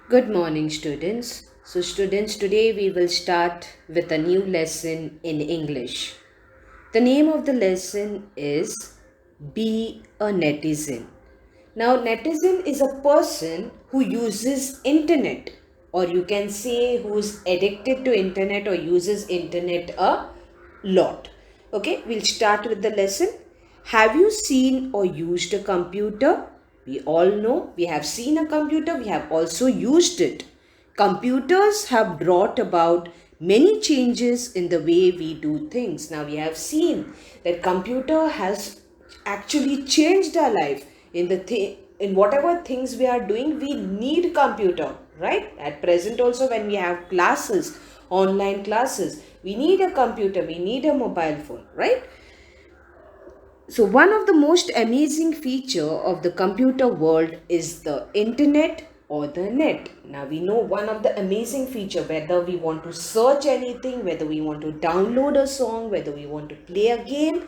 Good morning, students. So, students, today we will start with a new lesson in English. The name of the lesson is Be a Netizen. Now, netizen is a person who uses internet, or you can say who's addicted to internet or uses internet a lot. Okay, we'll start with the lesson. Have you seen or used a computer? We all know we have seen a computer, we have also used it. Computers have brought about many changes in the way we do things. Now we have seen that computer has actually changed our life in whatever things we are doing. We need computer, right? At present also, when we have classes, online classes, we need a computer, we need a mobile phone, right? So one of the most amazing feature of the computer world is the internet or the net. Now we know one of the amazing feature, whether we want to search anything, whether we want to download a song, whether we want to play a game,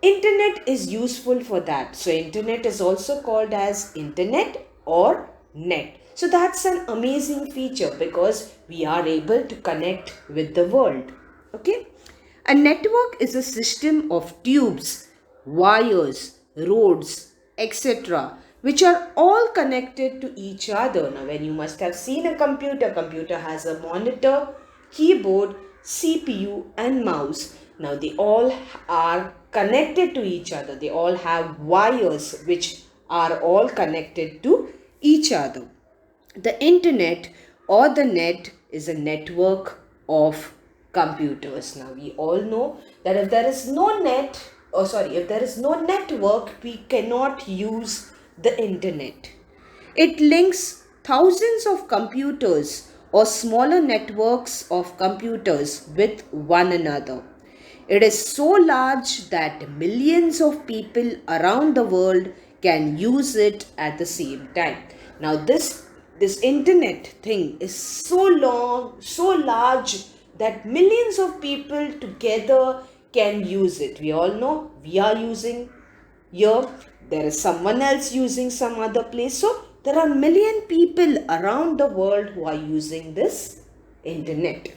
internet is useful for that. So internet is also called as internet or net. So that's an amazing feature because we are able to connect with the world. Okay? A network is a system of tubes, wires, roads, etc., which are all connected to each other. Now, when you must have seen a computer has a monitor, keyboard, CPU, and mouse. Now, they all are connected to each other. They all have wires which are all connected to each other. The internet or the net is a network of computers. Now we all know that if there is no net, if there is no network, we cannot use the internet. It links thousands of computers or smaller networks of computers with one another. It is so large that millions of people around the world can use it at the same time. Now this internet thing is so long, so large that millions of people together can use it. We all know we are using here, there is someone else using some other place. So there are million people around the world who are using this internet.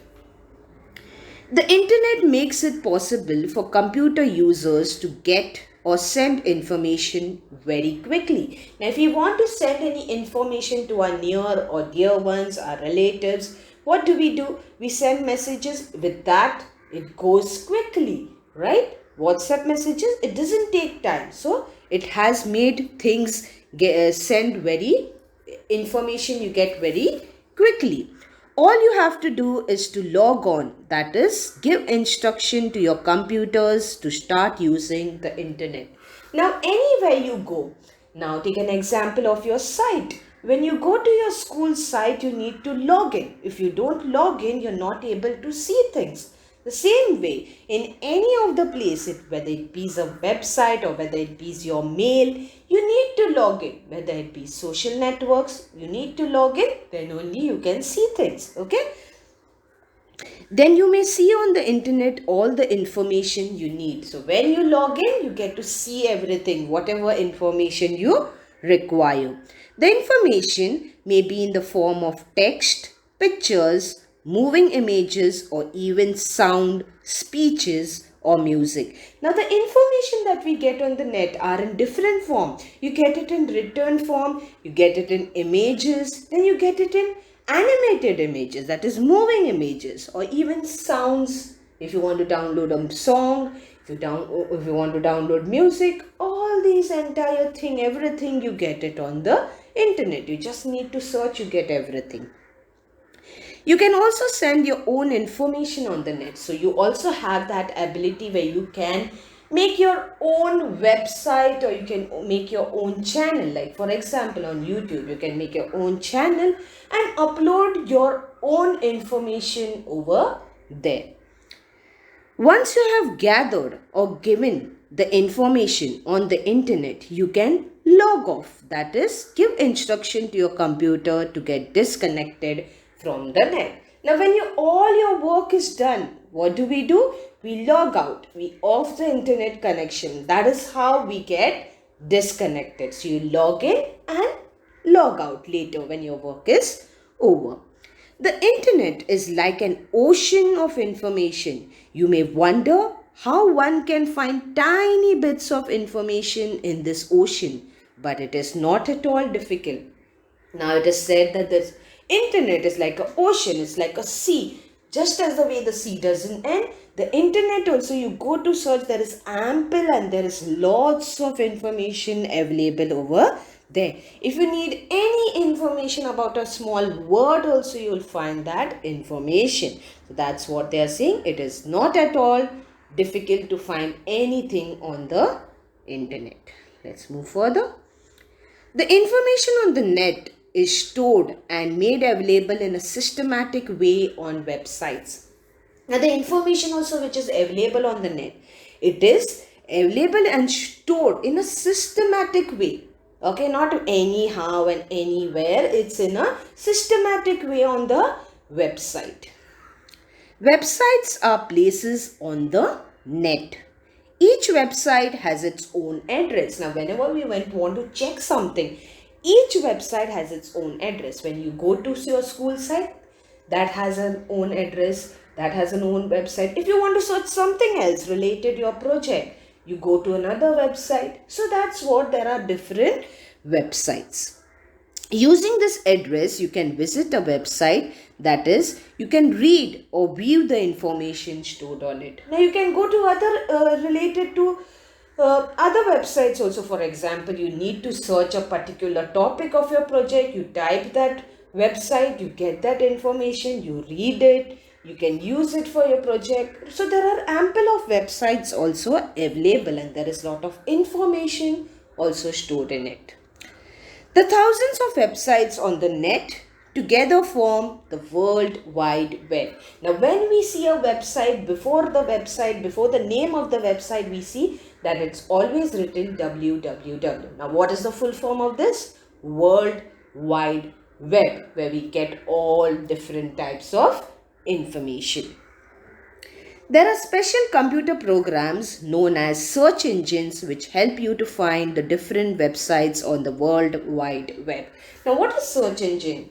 The internet makes it possible for computer users to get or send information very quickly. Now, if we want to send any information to our near or dear ones, our relatives, what do? We send messages. With that, it goes quickly, right? WhatsApp messages, it doesn't take time. So, it has made things send very information you get very quickly. All you have to do is to log on, that is, give instruction to your computers to start using the internet. Now, anywhere you go, now take an example of your site. When you go to your school site, you need to log in. If you don't log in, you're not able to see things. The same way, in any of the places, whether it be a website or whether it be your mail, you need to log in. Whether it be social networks, you need to log in, then only you can see things. Okay? Then you may see on the internet all the information you need. So when you log in, you get to see everything, whatever information you require. The information may be in the form of text, pictures, moving images, or even sound, speeches, or music. Now the information that we get on the net are in different form. You get it in written form, you get it in images, then you get it in animated images, that is moving images, or even sounds. If you want to download a song, if you want to download music, all these entire thing, everything, you get it on the internet. You just need to search, you get everything. You can also send your own information on the net. So you also have that ability where you can make your own website or you can make your own channel. Like for example, on YouTube, you can make your own channel and upload your own information over there. Once you have gathered or given the information on the internet, you can log off. That is, give instruction to your computer to get disconnected from the net. Now, when all your work is done, what do? We log out. We off the internet connection. That is how we get disconnected. So, you log in and log out later when your work is over. The internet is like an ocean of information. You may wonder how one can find tiny bits of information in this ocean, but it is not at all difficult. Now it is said that this internet is like an ocean, it's like a sea. Just as the way the sea doesn't end, the internet also, you go to search, there is ample and there is lots of information available over there. If you need any information about a small word also, you will find that information. So that's what they are saying. It is not at all difficult to find anything on the internet. Let's move further. The information on the net is stored and made available in a systematic way on websites. Now, the information also which is available on the net, it is available and stored in a systematic way. Okay, not anyhow and anywhere, it's in a systematic way on the website. Websites are places on the net. Each website has its own address. Now, whenever we want to check something, each website has its own address. When you go to your school site, that has an own address, that has an own website. If you want to search something else related to your project, you go to another website. So that's what there are different websites. Using this address, you can visit a website, that is, you can read or view the information stored on it. Now, you can go to other related to other websites also. For example, you need to search a particular topic of your project, you type that website, you get that information, you read it, you can use it for your project. So there are ample of websites also available and there is a lot of information also stored in it. The thousands of websites on the net together form the World Wide Web. Now, when we see a website, before the name of the website, we see that it's always written www. Now, what is the full form of this? World Wide Web, where we get all different types of information. There are special computer programs known as search engines which help you to find the different websites on the World Wide Web. Now, what is search engine?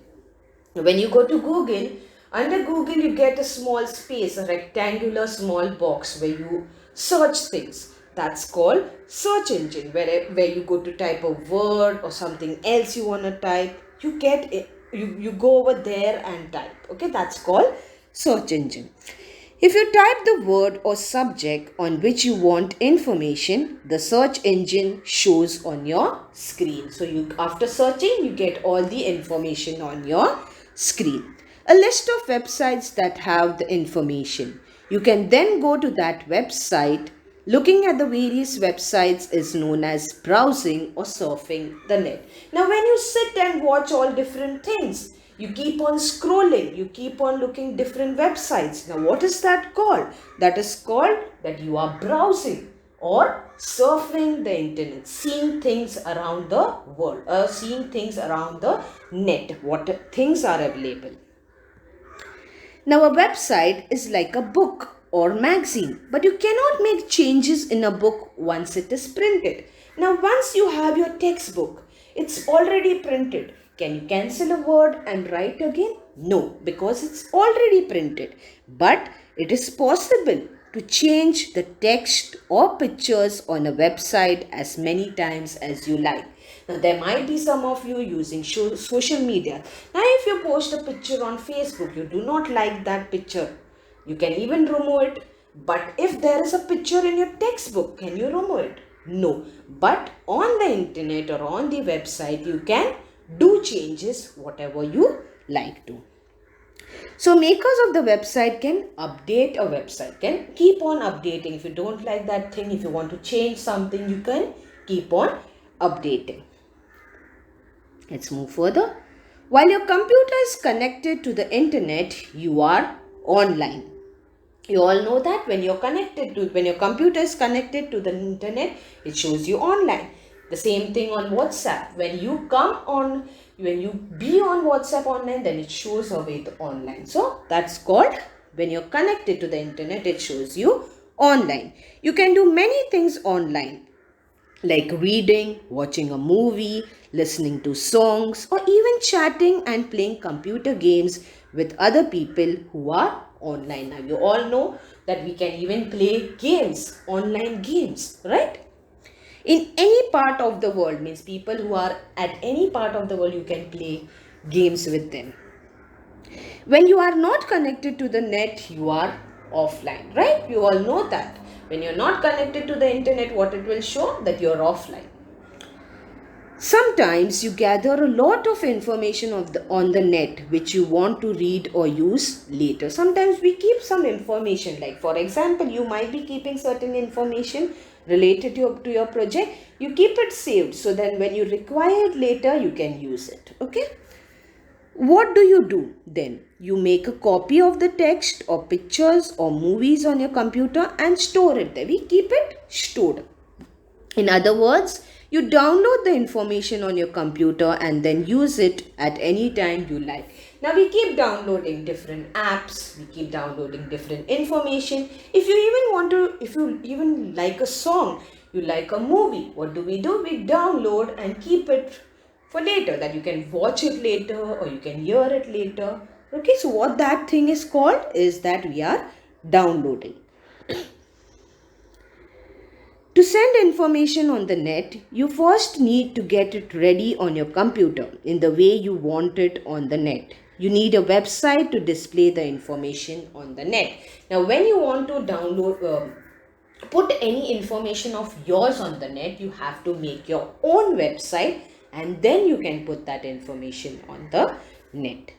When you go to Google, under Google you get a small space, a rectangular small box where you search things. That's called search engine. Where you go to type a word or something else you want to type, you get it, you go over there and type. Okay, that's called search engine. If you type the word or subject on which you want information, the search engine shows on your screen. So after searching, you get all the information on your screen. A list of websites that have the information. You can then go to that website. Looking at the various websites is known as browsing or surfing the net. Now, when you sit and watch all different things, you keep on scrolling, you keep on looking different websites. Now, what is that called? That is called that you are browsing or surfing the internet, seeing things around the world, seeing things around the net, what things are available. Now, a website is like a book or magazine, but you cannot make changes in a book once it is printed. Now, once you have your textbook, it's already printed. Can you cancel a word and write again? No, because it's already printed. But it is possible to change the text or pictures on a website as many times as you like. Now, there might be some of you using social media. Now, if you post a picture on Facebook, you do not like that picture, you can even remove it. But if there is a picture in your textbook, can you remove it? No. But on the internet or on the website, you can do changes whatever you like to. So makers of the website can update a website, can keep on updating. If you don't like that thing, if you want to change something, you can keep on updating. Let's move further. While your computer is connected to the internet, you are online. You all know that when your computer is connected to the internet, it shows you online. The same thing on WhatsApp. When you be on WhatsApp online, then it shows away the online. So that's called, when you're connected to the internet, it shows you online. You can do many things online. like reading, watching a movie, listening to songs, or even chatting and playing computer games with other people who are online. Now, you all know that we can even play games, online games, right? In any part of the world, means people who are at any part of the world, you can play games with them. When you are not connected to the net, you are offline, right? You all know that. When you're not connected to the internet, what it will show? That you're offline. Sometimes you gather a lot of information on the net which you want to read or use later. Sometimes we keep some information, like for example, you might be keeping certain information related to your project. You keep it saved so that when you require it later, you can use it. Okay. What do you do then? You make a copy of the text or pictures or movies on your computer and store it there. We keep it stored. In other words, you download the information on your computer and then use it at any time you like. Now we keep downloading different apps, we keep downloading different information. If you even like a song, you like a movie, what do? We download and keep it for later, that you can watch it later or you can hear it later. Okay, so what that thing is called is that we are downloading. To send information on the net, you first need to get it ready on your computer in the way you want it on the net. You need a website to display the information on the net. Now, when you want to put any information of yours on the net, you have to make your own website and then you can put that information on the net.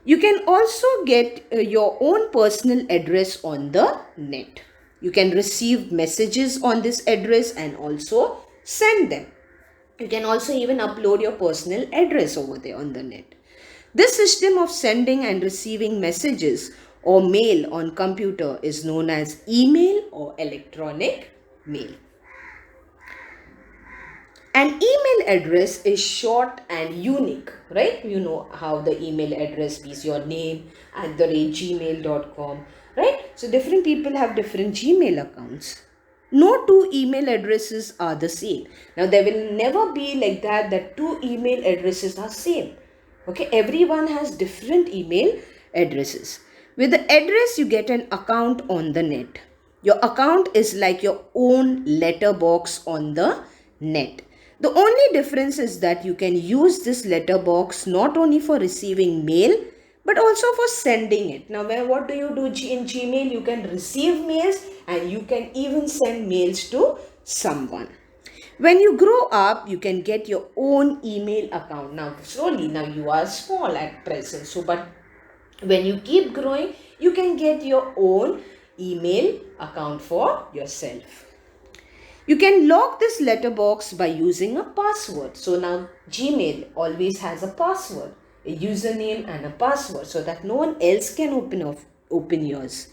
You can also get your own personal address on the net. You can receive messages on this address and also send them. You can also even upload your personal address over there on the net. This system of sending and receiving messages or mail on computer is known as email or electronic mail. An email address is short and unique, right? You know how the email address is your name @gmail.com, right? So different people have different Gmail accounts. No two email addresses are the same. Now there will never be like that two email addresses are same. Okay, everyone has different email addresses. With the address, you get an account on the net. Your account is like your own letterbox on the net. The only difference is that you can use this letterbox not only for receiving mail but also for sending it. Now, what do you do in Gmail? You can receive mails and you can even send mails to someone. When you grow up, you can get your own email account. Now, slowly, now you are small at present. So, but when you keep growing, you can get your own email account for yourself. You can lock this letterbox by using a password. So now Gmail always has a password, a username and a password, so that no one else can open yours.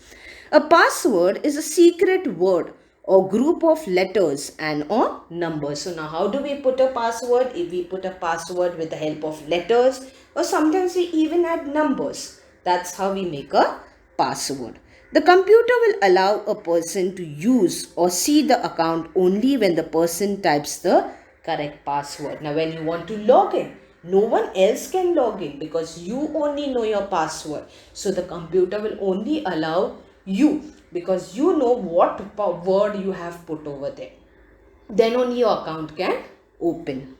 A password is a secret word or group of letters and or numbers. So now how do we put a password? If we put a password with the help of letters, or sometimes we even add numbers. That's how we make a password. The computer will allow a person to use or see the account only when the person types the correct password. Now when you want to log in, no one else can log in because you only know your password. So the computer will only allow you because you know what word you have put over there. Then only your account can open.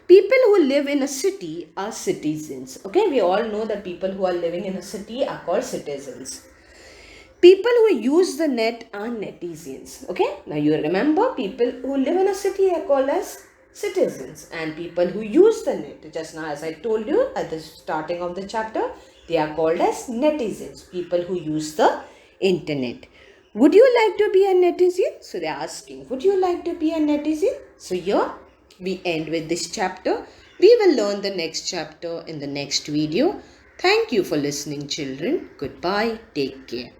People who live in a city are citizens. Okay, we all know that people who are living in a city are called citizens. People who use the net are netizens. Okay, now you remember people who live in a city are called as citizens, and people who use the net, just now as I told you at the starting of the chapter, they are called as netizens, people who use the internet. Would you like to be a netizen? So they are asking, would you like to be a netizen? So here we end with this chapter. We will learn the next chapter in the next video. Thank you for listening, children. Goodbye. Take care.